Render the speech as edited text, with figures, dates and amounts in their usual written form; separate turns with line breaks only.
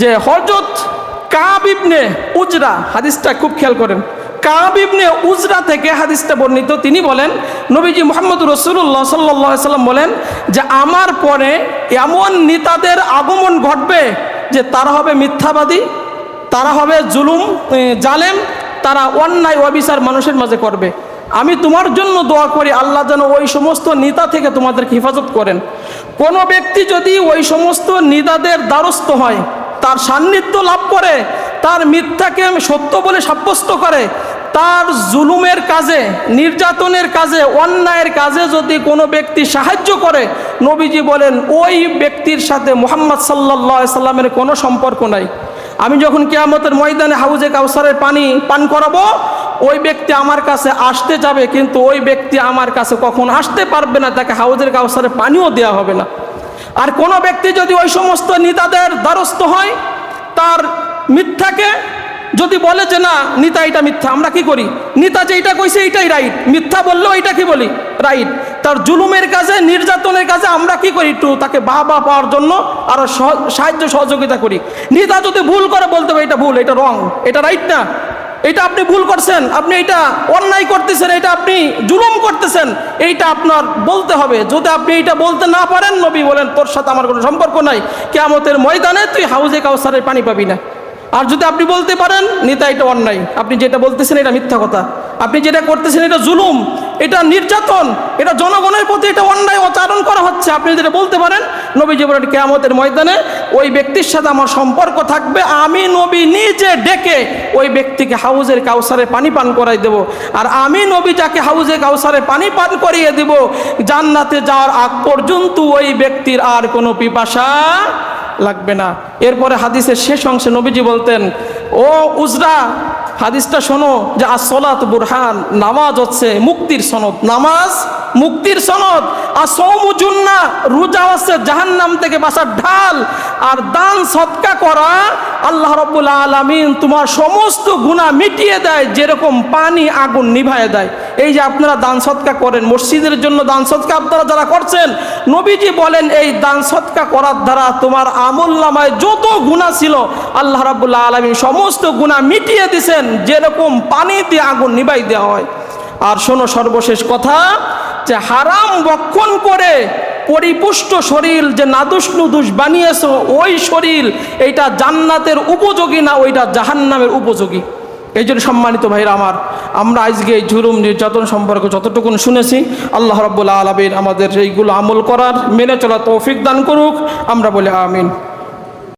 যে হযরত কাব ইবনে উজরা, হাদিসটা খুব খেয়াল করেন, কাব ইবনে উজরা থেকে হাদিসটা বর্ণিত। তিনি বলেন, নবীজি মুহাম্মদ রাসূলুল্লাহ সাল্লাল্লাহু আলাইহি সাল্লাম বলেন যে আমার পরে এমন নেতাদের আগমন ঘটবে যে তারা হবে মিথ্যাবাদী, তারা হবে জালেম, তারা অন্যায় অবিচার মানুষের মাঝে করবে। আমি তোমার জন্য দোয়া করি আল্লাহ যেন ওই সমস্ত নেতা থেকে তোমাদেরকে হেফাজত করেন। কোনো ব্যক্তি যদি ওই সমস্ত নেতাদের দ্বারস্থ হয়, তার সান্নিধ্য লাভ করে, তার মিথ্যাকে সত্য বলে সাব্যস্ত করে, তার জুলুমের কাজে, নির্যাতনের কাজে, অন্যায়ের কাজে যদি কোনো ব্যক্তি সাহায্য করে, নবীজি বলেন ওই ব্যক্তির সাথে মুহাম্মদ সাল্লাল্লাহু আলাইহি সাল্লামের কোনো সম্পর্ক নাই। আমি যখন কিয়ামতের ময়দানে হাউজে কাউসারের পানি পান করাবো, ওই ব্যক্তি আমার কাছে আসতে যাবে, কিন্তু ওই ব্যক্তি আমার কাছে কখন আসতে পারবে না, তাকে হাউজের কাউসারের পানিও দেওয়া হবে না। আর কোনো ব্যক্তি যদি ওই সমস্ত নেতাদের দ্বারস্থ হয়, তার মিথ্যাকে যদি বলে যে না নেতা এটা মিথ্যা, আমরা কি করি, নেতা যেটা কইছে এইটাই রাইট, মিথ্যা বললেও এইটা কি বলি রাইট, তার জুলুমের কাজে, নির্যাতনের কাজে আমরা কি করি, একটু তাকে বাহবা পাওয়ার জন্য আরো সাহায্য সহযোগিতা করি। নেতা যদি ভুল করে বলতে হবে এটা ভুল, এটা রং, এটা রাইট না, এটা আপনি ভুল করছেন, আপনি এটা অন্যায় করতেছেন, এটা আপনি জুলুম করতেছেন, এইটা আপনার বলতে হবে। যদি আপনি এটা বলতে না পারেন, নবী বলেন তোর সাথে আমার কোনো সম্পর্ক নাই, কিয়ামতের ময়দানে তুই হাউজে কাউসারের পানি পাবি না। আর যদি আপনি বলতে পারেন নেতা এটা অন্যায়, আপনি যেটা বলতেছেন এটা মিথ্যা কথা, আপনি যেটা করতেছেন এটা জুলুম, এটা নির্যাতন, এটা জনগণের প্রতি এটা অন্যায় আচরণ করা হচ্ছে, আপনি যেটা বলতে পারেন, নবী বলেন কিয়ামতের ময়দানে ওই ব্যক্তির সাথে আমার সম্পর্ক থাকবে, আমি নবী নিজে ডেকে ওই ব্যক্তিকে হাউজের কাউসারে পানি পান করাই দেব। আর আমি নবী যাকে হাউজে কাউসারে পানি পান করিয়ে দেব, জান্নাতে যাওয়ার আগ পর্যন্ত ওই ব্যক্তির আর কোনো পিপাসা লাগবে না। এরপরে হাদিসের শেষ অংশে নবীজি বলতেন, ও উজরা হাদিসটা শোনো যে আসসালাত বুরহান, নামাজ হচ্ছে মুক্তির সনদ, নামাজ মুক্তির সনদ, আর সওমু জুন্নাহ, রোজা হচ্ছে জাহান্নাম থেকে বাঁচার ঢাল, আর দান সদকা করা আল্লাহ রাব্বুল আলামিন তোমার সমস্ত গুনাহ মিটিয়ে দেয়, যেরকম পানি আগুন নিভায়ে দেয়। এই যে আপনারা দান সদকা করেন, মসজিদের জন্য দান সদকা আপনারা যারা করছেন, নবীজি বলেন এই দান সদকা করার দ্বারা তোমার আমলনামায় যত গুনাহ ছিল আল্লাহ রাব্বুল আলামিন সমস্ত গুনাহ মিটিয়ে দিয়েছেন, যেরকম পানি দিয়ে আগুন নিভাই দেওয়া হয়। আর শোনো সর্বশেষ কথা, যে হারাম ভক্ষণ করে পরিপুষ্ট শরীর যে নাদুস নুদুস বানিয়েছো, ওই শরীর এইটা জান্নাতের উপযোগী না, ওইটা জাহান্নামের উপযোগী। এই জন্য সম্মানিত ভাইরা আমার, আমরা আজকে এই জুলুম নির্যাতন সম্পর্কে যতটুকু শুনেছি, আল্লাহ রাব্বুল আলামিন আমাদের এইগুলো আমল করার, মেনে চলার তৌফিক দান করুক। আমরা বলি আমিন।